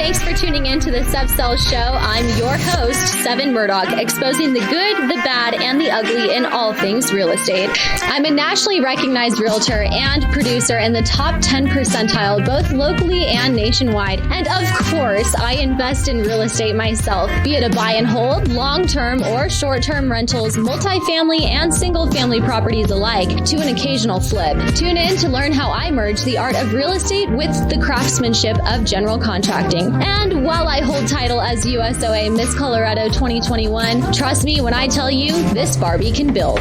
Thanks for tuning in to the SevSells Show. I'm your host, Sevin Murdock, exposing the good, the bad, and the ugly in all things real estate. I'm a nationally recognized realtor and producer in the top 10 percentile, both locally and nationwide. And of course, I invest in real estate myself, be it a buy and hold, long-term or short-term rentals, multifamily and single-family properties alike, to an occasional flip. Tune in to learn how I merge the art of real estate with the craftsmanship of general contracting. And while I hold title as USOA Miss Colorado 2021, trust me when I tell you this Barbie can build.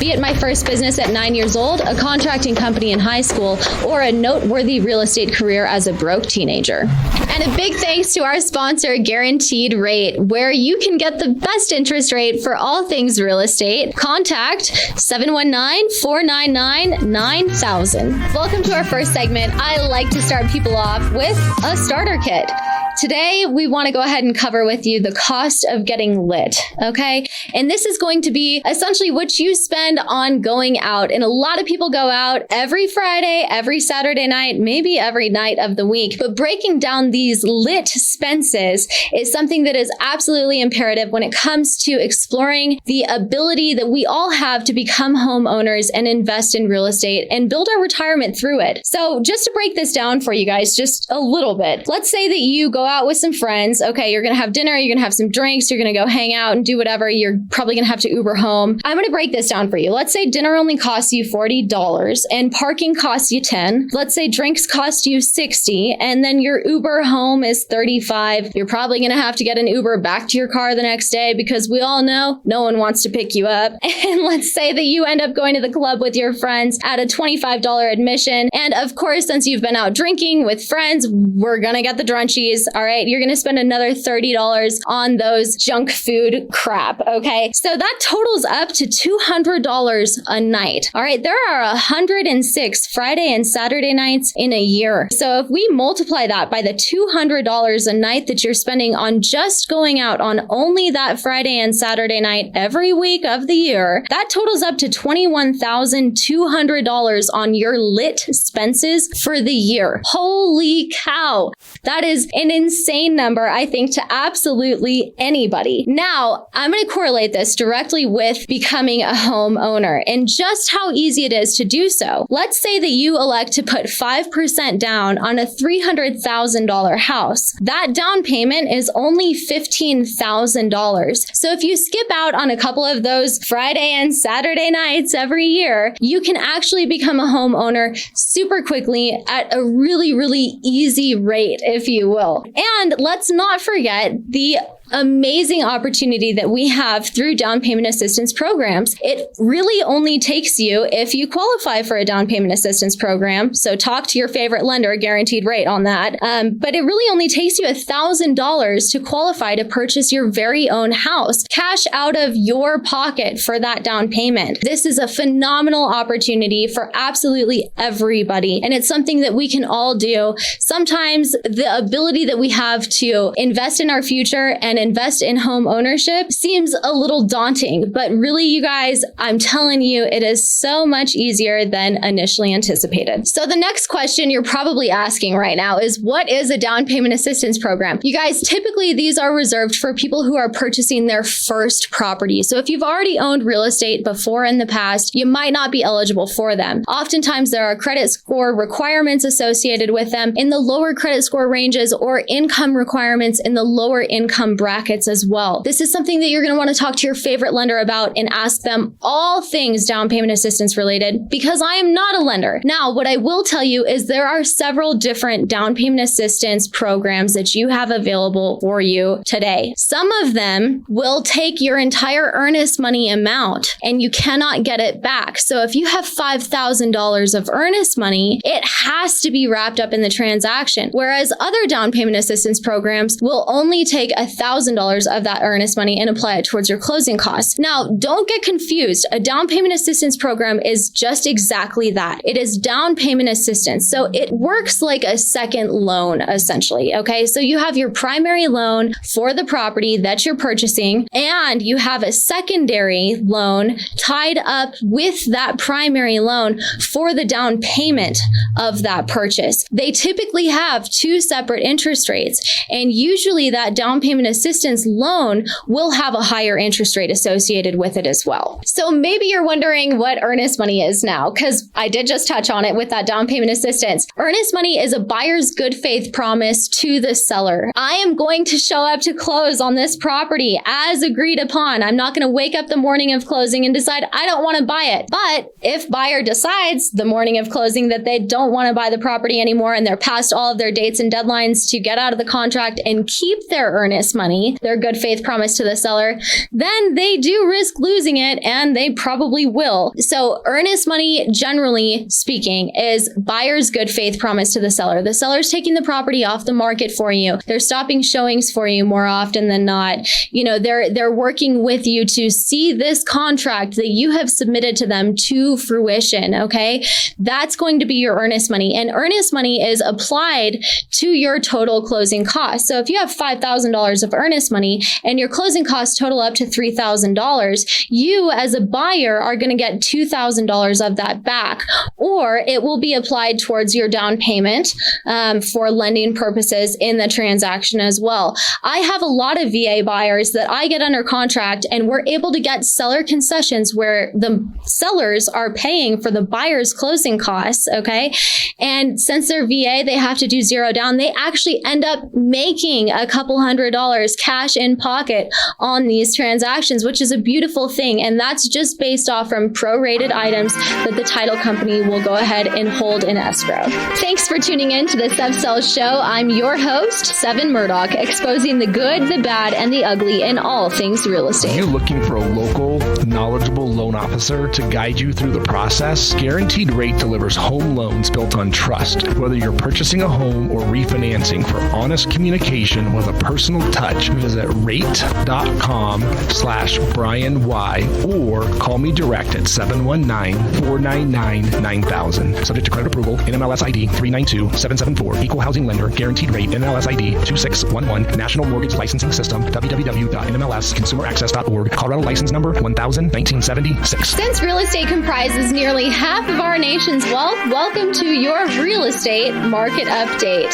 Be it my first business at 9 years old, a contracting company in high school, or a noteworthy real estate career as a broke teenager. And a big thanks to our sponsor, Guaranteed Rate, where you can get the best interest rate for all things real estate. Contact 719-499-9000. Welcome to our first segment. I like to start people off with a starter kit. Today, we want to go ahead and cover with you the cost of getting lit, okay? And this is going to be essentially what you spend on going out. And a lot of people go out every Friday, every Saturday night, maybe every night of the week. But breaking down these lit expenses is something that is absolutely imperative when it comes to exploring the ability that we all have to become homeowners and invest in real estate and build our retirement through it. So just to break this down for you guys just a little bit, let's say that you go out with some friends. Okay, you're going to have dinner, you're going to have some drinks, you're going to go hang out and do whatever. You're probably going to have to Uber home. I'm going to break this down for you. Let's say dinner only costs you $40 and parking costs you $10. Let's say drinks cost you $60 and then your Uber home is $35. You're probably going to have to get an Uber back to your car the next day because we all know no one wants to pick you up. And let's say that you end up going to the club with your friends at a $25 admission. And of course, since you've been out drinking with friends, we're going to get the drunchies. All right, you're going to spend another $30 on those junk food crap, okay? So that totals up to $200 a night. All right, there are 106 Friday and Saturday nights in a year. So if we multiply that by the $200 a night that you're spending on just going out on only that Friday and Saturday night every week of the year, that totals up to $21,200 on your lit expenses for the year. Holy cow. That is an insane number, I think, to absolutely anybody. Now, I'm going to correlate this directly with becoming a homeowner and just how easy it is to do so. Let's say that you elect to put 5% down on a $300,000 house. That down payment is only $15,000. So if you skip out on a couple of those Friday and Saturday nights every year, you can actually become a homeowner super quickly at a really, really easy rate, if you will. And let's not forget the amazing opportunity that we have through down payment assistance programs. It really only takes you, if you qualify for a down payment assistance program, so talk to your favorite lender, Guaranteed Rate on that, but it really only takes you $1,000 to qualify to purchase your very own house, cash out of your pocket for that down payment. This is a phenomenal opportunity for absolutely everybody, and it's something that we can all do. Sometimes the ability that we have to invest in our future and invest in home ownership seems a little daunting, but really, you guys, I'm telling you, it is so much easier than initially anticipated. So the next question you're probably asking right now is, what is a down payment assistance program? You guys, typically these are reserved for people who are purchasing their first property. So if you've already owned real estate before in the past, you might not be eligible for them. Oftentimes there are credit score requirements associated with them in the lower credit score ranges or income requirements in the lower income brackets as well. This is something that you're going to want to talk to your favorite lender about and ask them all things down payment assistance related, because I am not a lender. Now, what I will tell you is there are several different down payment assistance programs that you have available for you today. Some of them will take your entire earnest money amount and you cannot get it back. So if you have $5,000 of earnest money, it has to be wrapped up in the transaction. Whereas other down payment assistance programs will only take $1,000 $3,000 of that earnest money and apply it towards your closing costs. Now, don't get confused. A down payment assistance program is just exactly that. It is down payment assistance. So it works like a second loan, essentially. Okay. So you have your primary loan for the property that you're purchasing, and you have a secondary loan tied up with that primary loan for the down payment of that purchase. They typically have two separate interest rates, and usually that down payment assistance loan will have a higher interest rate associated with it as well. So maybe you're wondering what earnest money is now, because I did just touch on it with that down payment assistance. Earnest money is a buyer's good faith promise to the seller. I am going to show up to close on this property as agreed upon. I'm not going to wake up the morning of closing and decide I don't want to buy it. But if buyer decides the morning of closing that they don't want to buy the property anymore and they're past all of their dates and deadlines to get out of the contract and keep their earnest money, their good faith promise to the seller, then they do risk losing it, and they probably will. So earnest money, generally speaking, is buyer's good faith promise to the seller. The seller's taking the property off the market for you. They're stopping showings for you more often than not. You know, they're working with you to see this contract that you have submitted to them to fruition. Okay. That's going to be your earnest money, and earnest money is applied to your total closing costs. So if you have $5,000 of earnest money and your closing costs total up to $3,000, you as a buyer are going to get $2,000 of that back, or it will be applied towards your down payment for lending purposes in the transaction as well. I have a lot of VA buyers that I get under contract, and we're able to get seller concessions where the sellers are paying for the buyer's closing costs. Okay. And since they're VA, they have to do zero down. They actually end up making a couple $100 cash in pocket on these transactions, which is a beautiful thing. And that's just based off from prorated items that the title company will go ahead and hold in escrow. Thanks for tuning in to the SevSells Show. I'm your host, Sevin Murdock, exposing the good, the bad, and the ugly in all things real estate. Are you looking for a local, knowledgeable loan officer to guide you through the process? Guaranteed Rate delivers home loans built on trust. Whether you're purchasing a home or refinancing, for honest communication with a personal touch, visit rate.com/Brian Y or call me direct at 719-499-9000. Subject to credit approval, NMLS ID 392774, Equal Housing Lender, Guaranteed Rate, NMLS ID 2611, National Mortgage Licensing System, www.nmlsconsumeraccess.org, Colorado License Number 1000-1976. Since real estate comprises nearly half of our nation's wealth, welcome to your real estate market update.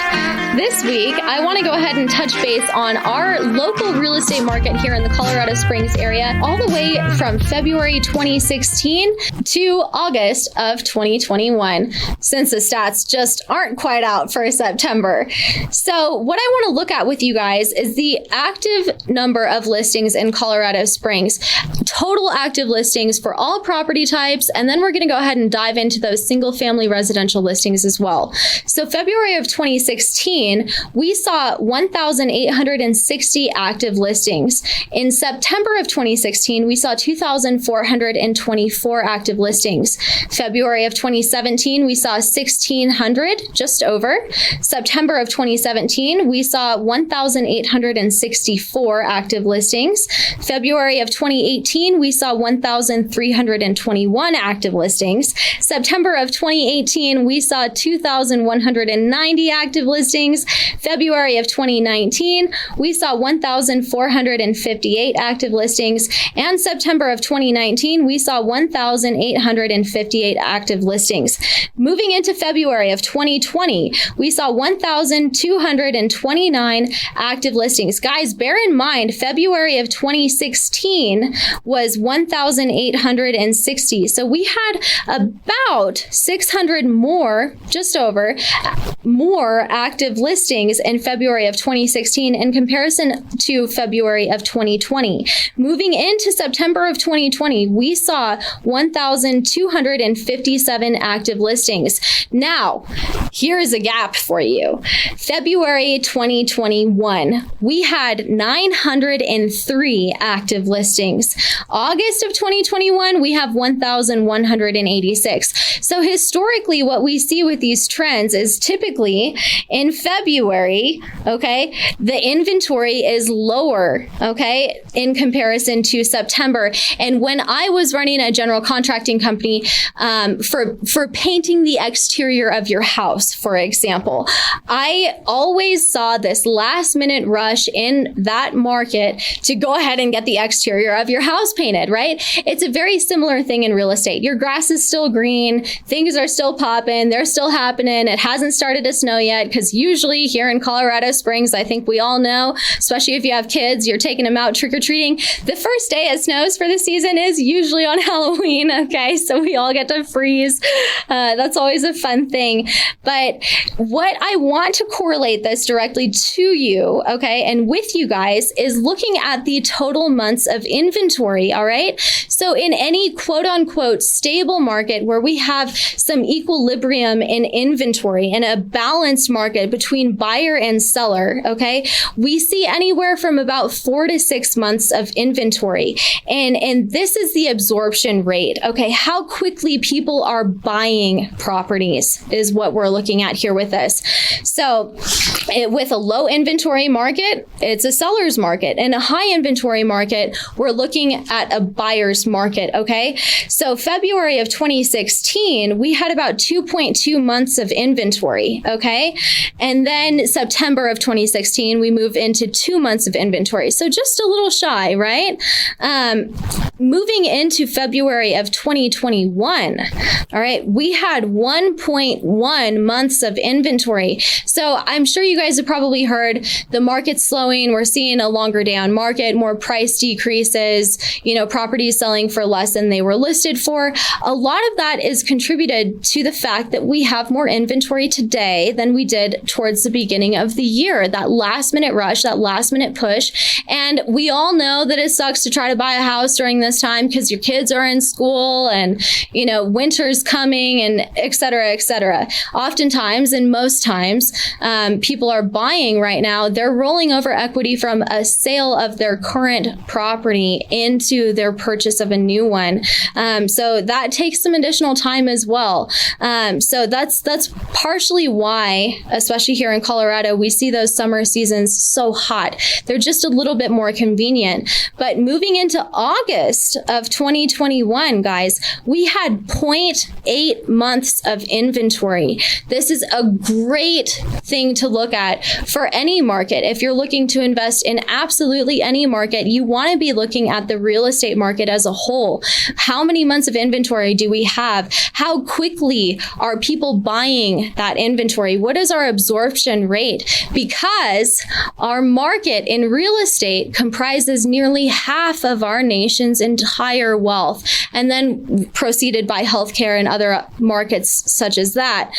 This week, I want to go ahead and touch base on our local real estate market here in the Colorado Springs area, all the way from February 2016 to August of 2021, since the stats just aren't quite out for September. So what I want to look at with you guys is the active number of listings in Colorado Springs, total active listings for all property types, and then we're going to go ahead and dive into those single family residential listings as well. So February of 2016, we saw 1,860 active listings. In September of 2016, we saw 2,424 active listings. February of 2017, we saw 1,600, just over. September of 2017, we saw 1,864 active listings. February of 2018, we saw 1,321 active listings. September of 2018, we saw 2,190 active listings. February of 2019, we saw 1,458 active listings. And September of 2019, we saw 1,858 active listings. Moving into February of 2020, we saw 1,229 active listings. Guys, bear in mind, February of 2016 was 1,860. So we had about 600 more, just over, more active listings in February of 2016 in comparison to February of 2020. Moving into September of 2020, we saw 1,257 active listings. Now, here's a gap for you. February 2021, we had 903 active listings. August August of 2021, we have 1,186. So historically, what we see with these trends is typically in February, okay, the inventory is lower, okay, in comparison to September. And when I was running a general contracting company for painting the exterior of your house, for example, I always saw this last minute rush in that market to go ahead and get the exterior of your house painted, right? It's a very similar thing in real estate. Your grass is still green, things are still popping, they're still happening. It hasn't started to snow yet, because usually here in Colorado Springs, I think we all know, especially if you have kids, you're taking them out trick-or-treating. The first day it snows for the season is usually on Halloween, okay? So we all get to freeze. That's always a fun thing. But what I want to correlate this directly to you, okay, and with you guys, is looking at the total months of inventory, all right? So in any quote-unquote stable market where we have some equilibrium in inventory and a balanced market between buyer and seller, okay, we see anywhere from about 4 to 6 months of inventory. And this is the absorption rate, okay? How quickly people are buying properties is what we're looking at here with this. So with a low inventory market, it's a seller's market. In a high inventory market, we're looking at a buyer's market, okay? So February of 2016, we had about 2.2 months of inventory, okay? And then September of 2016, we move into 2 months of inventory. So just a little shy, right? Moving into February of 2021, all right, we had 1.1 months of inventory. So I'm sure you guys have probably heard the market's slowing. We're seeing a longer down market, more price decreases, properties selling for less than they were listed for. A lot of that is contributed to the fact that we have more inventory today than we did towards the beginning of the year. That last minute rush, that last minute push. And we all know that it sucks to try to buy a house during this time because your kids are in school and, winter's coming and et cetera, et cetera. Oftentimes, and most times, people are buying right now, they're rolling over equity from a sale of their current property into their purchase of a new one. So that takes some additional time as well. So that's partially why, especially here in Colorado, we see those summer seasons so hot. They're just a little bit more convenient. But moving into August of 2021, guys, we had 0.8 months of inventory. This is a great thing to look at for any market. If you're looking to invest in absolutely any market, you want to be looking at the real estate market as a whole. How many months of inventory do we have? How quickly are people buying that inventory? What is our absorption rate? Because our market in real estate comprises nearly half of our nation's entire wealth, and then preceded by healthcare and other markets such as that.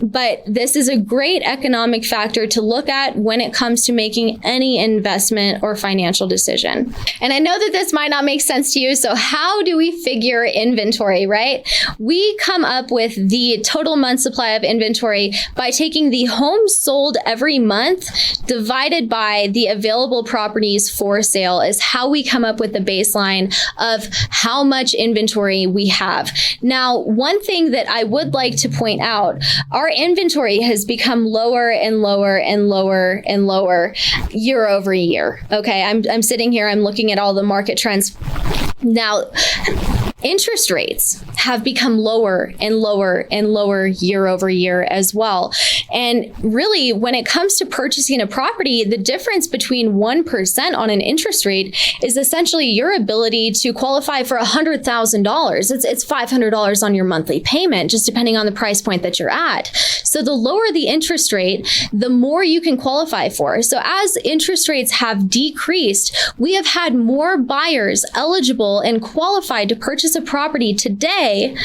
But this is a great economic factor to look at when it comes to making any investment or financial decision. And I know that this might not make sense to you. So how do we figure inventory, right? We come up with the total month supply of inventory by taking the homes sold every month divided by the available properties for sale is how we come up with the baseline of how much inventory we have. Now, one thing that I would like to point out, our inventory has become lower and lower and lower and lower year over year. Okay, I'm sitting here, I'm looking at all the market trends. Now, interest rates have become lower and lower and lower year over year as well. And really, when it comes to purchasing a property, the difference between 1% on an interest rate is essentially your ability to qualify for $100,000. It's $500 on your monthly payment, just depending on the price point that you're at. So the lower the interest rate, the more you can qualify for. So as interest rates have decreased, we have had more buyers eligible and qualified to purchase purchase a property today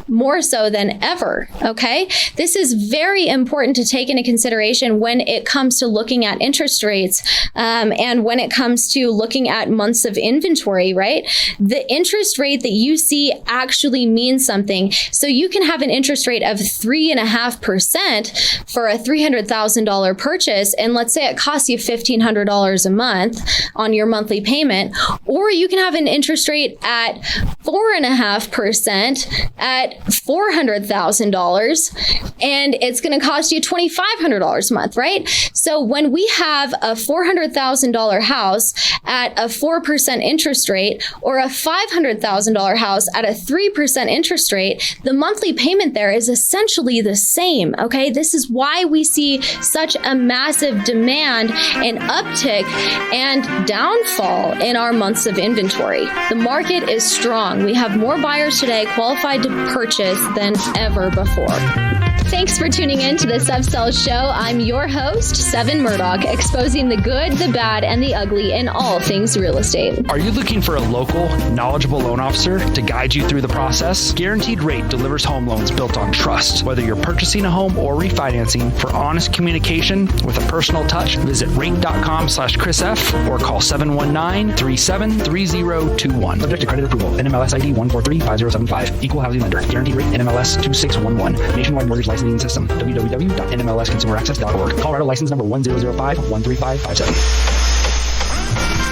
more so than ever. Okay. This is very important to take into consideration when it comes to looking at interest rates and when it comes to looking at months of inventory, right? The interest rate that you see actually means something. So you can have an interest rate of 3.5% for a $300,000 purchase. And let's say it costs you $1,500 a month on your monthly payment, or you can have an interest rate at 4.5% at $400,000, and it's going to cost you $2,500 a month, right? So when we have a $400,000 house at a 4% interest rate, or a $500,000 house at a 3% interest rate, the monthly payment there is essentially the same. Okay, this is why we see such a massive demand and uptick and downfall in our months of inventory. The market is strong. We have more buyers today qualified to purchase than ever before. Thanks for tuning in to the SevSells Show. I'm your host, Sevin Murdock, exposing the good, the bad, and the ugly in all things real estate. Are you looking for a local, knowledgeable loan officer to guide you through the process? Guaranteed Rate delivers home loans built on trust. Whether you're purchasing a home or refinancing, for honest communication with a personal touch, visit rate.com/ChrisF or call 719-373021. Subject to credit approval. NMLS ID 1435075. Equal housing lender. Guaranteed Rate NMLS 2611. Nationwide mortgage licensing system. www.nmlsconsumeraccess.org. Colorado license number 1005-13557.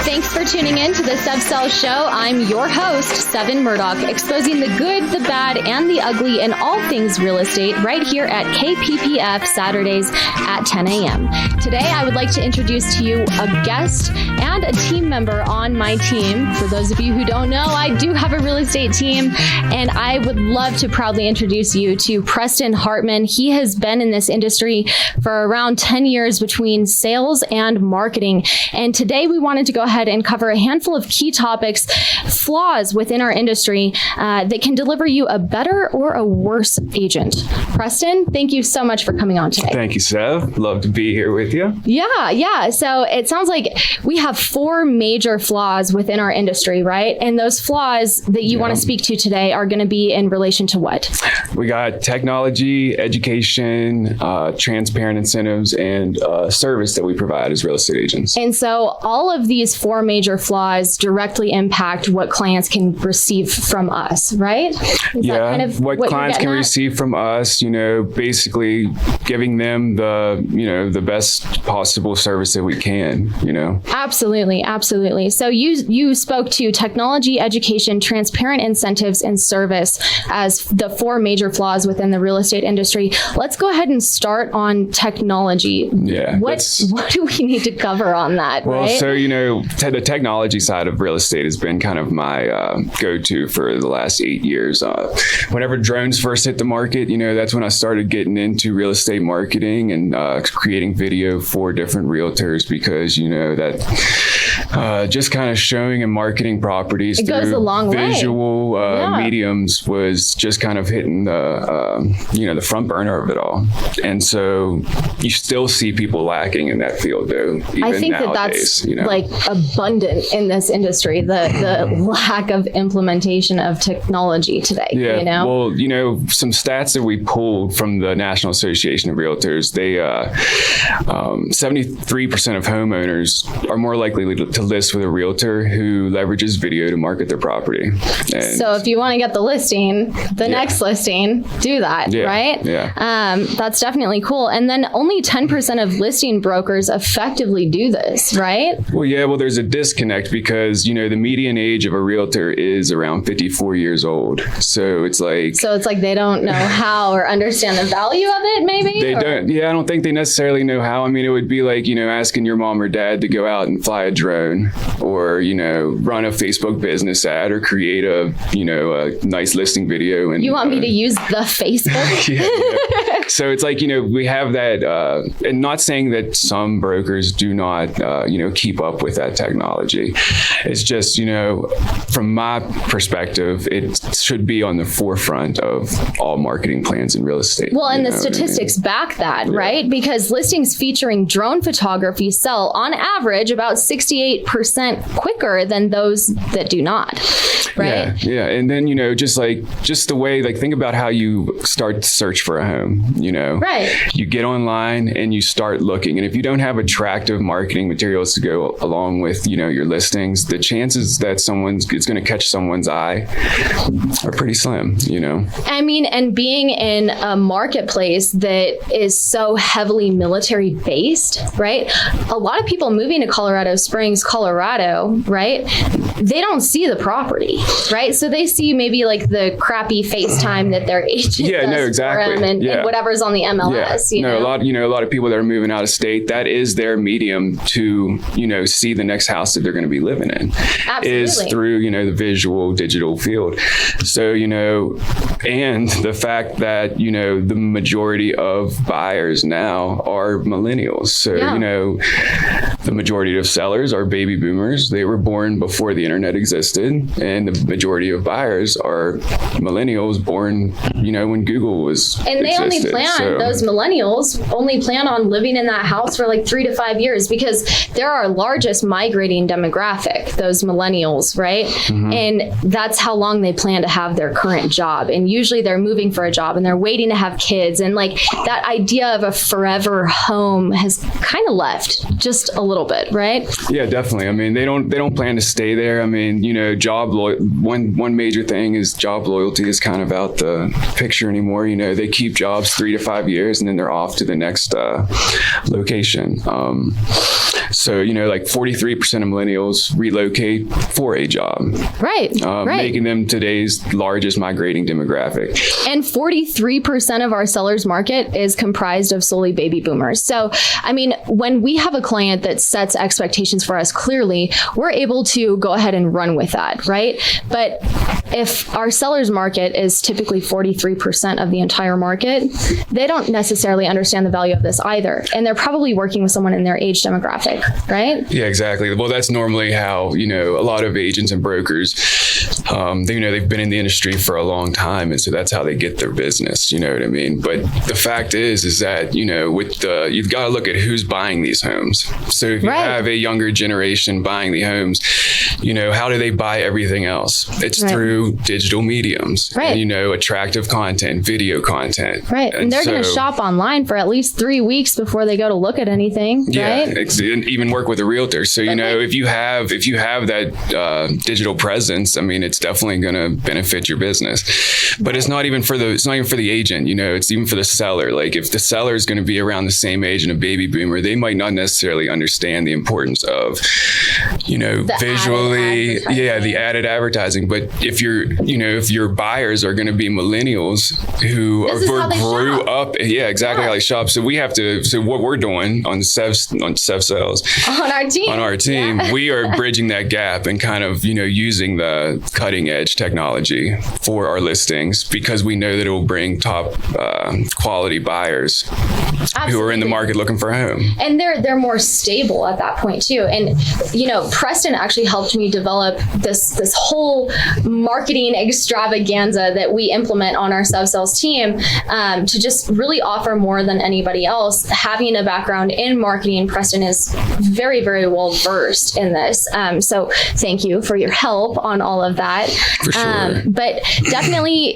Thanks for tuning in to the SevSells Show. I'm your host, Sevin Murdock, exposing the good, the bad, and the ugly in all things real estate right here at KPPF Saturdays at 10 a.m. Today, I would like to introduce to you a guest and a team member on my team. For those of you who don't know, I do have a real estate team, and I would love to proudly introduce you to Preston Hartman. He has been in this industry for around 10 years between sales and marketing. And today, we wanted to go ahead and cover a handful of key topics, flaws within our industry that can deliver you a better or a worse agent. Preston, thank you so much for coming on today. Thank you, Sev. Love to be here with you. Yeah. So it sounds like we have 4 major flaws within our industry, right? And those flaws that you want to speak to today are going to be in relation to what? We got technology, education, transparent incentives, and service that we provide as real estate agents. And so all of these 4 major flaws directly impact what clients can receive from us, right? Is that kind of what clients can receive from us, basically giving them the best possible service that we can, Absolutely. So you spoke to technology, education, transparent incentives, and service as the 4 major flaws within the real estate industry. Let's go ahead and start on technology. Yeah. What do we need to cover on that? Well, right? so, the technology side of real estate has been kind of my go-to for the last 8 years. Whenever drones first hit the market, that's when I started getting into real estate marketing and creating video for different realtors because, that just kind of showing and marketing properties through visual mediums was just kind of hitting the front burner of it all. And so you still see people lacking in that field, though. Even I think nowadays, that's like abundant in this industry, the lack of implementation of technology today. Yeah. Well, some stats that we pulled from the National Association of Realtors, they 73% of homeowners are more likely to list with a realtor who leverages video to market their property. And so if you want to get the listing, next listing, do that, right? Yeah. That's definitely cool. And then only 10% of listing brokers effectively do this, right? Well, there's a disconnect because, the median age of a realtor is around 54 years old. So it's like they don't know how or understand the value of it, maybe? They don't. Yeah, I don't think they necessarily know how. I mean, it would be like, asking your mom or dad to go out and fly a drone or, run a Facebook business ad or create a nice listing video. And you want me to use the Facebook? Yeah. So it's like, we have that, and not saying that some brokers do not, keep up with that technology. It's just, from my perspective, it should be on the forefront of all marketing plans in real estate. Well, and the statistics back that, right? Because listings featuring drone photography sell on average about 68% quicker than those that do not, right? Yeah. And then, just the way, think about how you start to search for a home, Right. You get online and you start looking. And if you don't have attractive marketing materials to go along with, your listings, the chances that it's going to catch someone's eye are pretty slim, I mean, and being in a marketplace that is so heavily military based, right? A lot of people moving to Colorado Springs, Colorado, right? They don't see the property, right? So they see maybe the crappy FaceTime that their agent does for them and whatever's on the MLS. A lot of people that are moving out of state, that is their medium to, see the next house that they're going to be living in. Absolutely. Is through, the visual digital field. So, and the fact that, the majority of buyers now are millennials. So, the majority of sellers are baby boomers. They were born before the internet existed. And the majority of buyers are millennials born, when Google was And they existed. those millennials only plan on living in that house for 3 to 5 years because they're our largest migrating demographic, those millennials, right? Mm-hmm. And that's how long they plan to have their current job. And usually they're moving for a job and they're waiting to have kids. And that idea of a forever home has kind of left just a little bit, right? Yeah, definitely. I mean, they don't plan to stay there. I mean, one major thing is job loyalty is kind of out the picture anymore. They keep jobs 3 to 5 years and then they're off to the next location. So, 43% of millennials relocate for a job. Right. Making them today's largest migrating demographic. And 43% of our sellers market is comprised of solely baby boomers. So, I mean, when we have a client that sets expectations for us clearly, we're able to go ahead and run with that, right? But if our sellers market is typically 43% of the entire market, they don't necessarily understand the value of this either. And they're probably working with someone in their age demographic, right? Yeah, exactly. Well, that's normally how, a lot of agents and brokers, they've been in the industry for a long time. And so that's how they get their business, you know what I mean? But the fact is that, you've got to look at who's buying these homes. So if you have a younger generation buying the homes, how do they buy everything else? It's through digital mediums, and, attractive content, video content. Right. And they're going to shop online for at least 3 weeks before they go to look at anything. Yeah. Right? And even work with a realtor. So, if you have that digital presence, I mean, it's definitely going to benefit your business. But it's not even for the agent, it's even for the seller. If the seller is going to be around the same age and a baby boomer, they might not necessarily understand the importance of, visually, the added advertising. But if your buyers are going to be millennials who grew up, how they shop. So what we're doing on SevSells on our team, we are bridging that gap and kind of, using the cutting edge technology for our listings because we know that it will bring top quality buyers who are in the market looking for a home. And they're more stable at that point too. And, Preston actually helped me develop this whole marketing extravaganza that we implement on our SevSells team to just really offer more than anybody else. Having a background in marketing, Preston is very, very well versed in this. So thank you for your help on all of that. For sure. But definitely,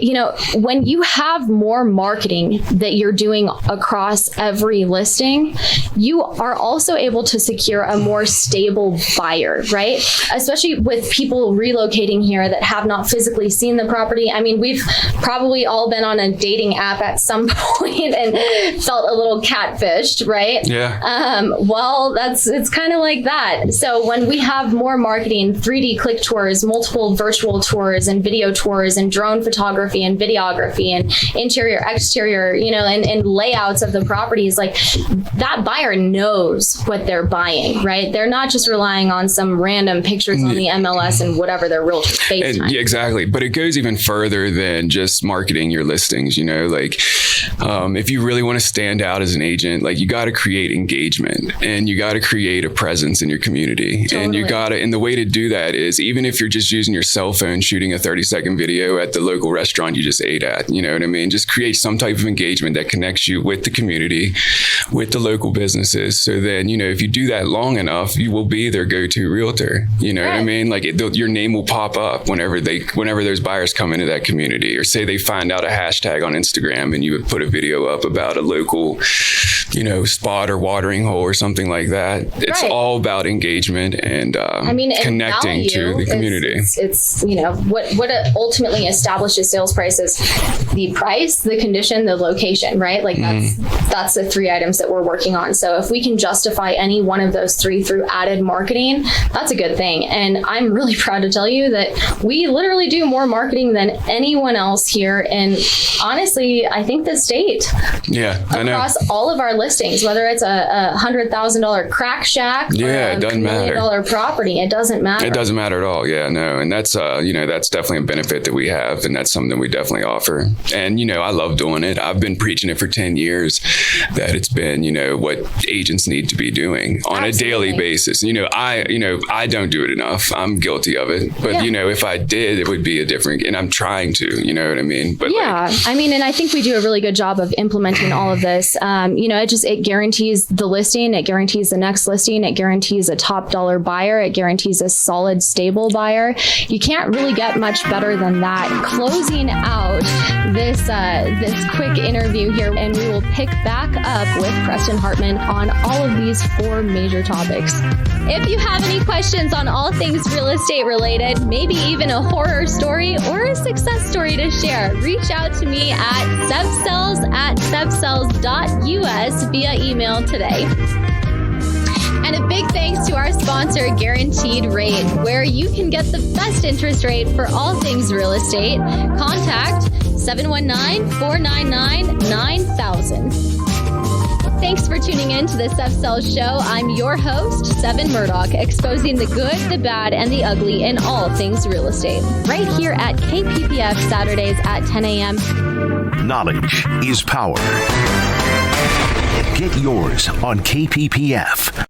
when you have more marketing that you're doing across every listing, you are also able to secure a more stable buyer, right? Especially with people relocating here that have not physically seen the property. I mean, we've probably all been on a dating app at some point and felt a little catfished, right? Yeah. Well, it's kind of like that. So when we have more marketing, 3D click tours, multiple virtual tours and video tours and drone photography and videography and interior, exterior, and layouts of the properties, that buyer knows what they're buying, right? They're not just relying on some random picture words on the MLS and whatever their realtor FaceTime. Yeah, exactly. But it goes even further than just marketing your listings, like if you really want to stand out as an agent, like you got to create engagement and you got to create a presence in your community. Totally. And the way to do that is, even if you're just using your cell phone, shooting a 30-second video at the local restaurant you just ate at, you know what I mean? Just create some type of engagement that connects you with the community, with the local businesses. So then, if you do that long enough, you will be their go-to realtor. You know what I mean? Like your name will pop up whenever those buyers come into that community, or say they find out a hashtag on Instagram and you would put a video up about a local, spot or watering hole or something like that. It's all about engagement and connecting to the community. It's what ultimately establishes sales price is the price, the condition, the location, right? Like that's the three items that we're working on. So if we can justify any one of those three through added marketing, that's a good thing. And I'm really proud to tell you that we literally do more marketing than anyone else here. And honestly, I think the state. Yeah, I know. Across all of our listings, whether it's a $100,000 crack shack, or it doesn't matter. $1 million property, it doesn't matter. It doesn't matter at all. Yeah, no, and that's that's definitely a benefit that we have, and that's something we definitely offer. And I love doing it. I've been preaching it for 10 years that it's been what agents need to be doing on a daily basis. I don't do it enough. I'm guilty of it, but if I did, it would be a different. And I'm trying to. You know what I mean? But and I think we do a really good job of implementing all of this. It guarantees the listing. It guarantees the next listing. It guarantees a top dollar buyer. It guarantees a solid, stable buyer. You can't really get much better than that. Closing out this quick interview here, and we will pick back up with Preston Hartman on all of these 4 major topics. If you have any questions on all things real estate related, maybe even a horror story or a success story to share, reach out to me at sevsells@sevsells.us via email today. And a big thanks to our sponsor, Guaranteed Rate, where you can get the best interest rate for all things real estate. Contact 719-499-9000. Thanks for tuning in to the SevSells Show. I'm your host, Sevin Murdock, exposing the good, the bad, and the ugly in all things real estate. Right here at KPPF Saturdays at 10 a.m. Knowledge is power. Get yours on KPPF.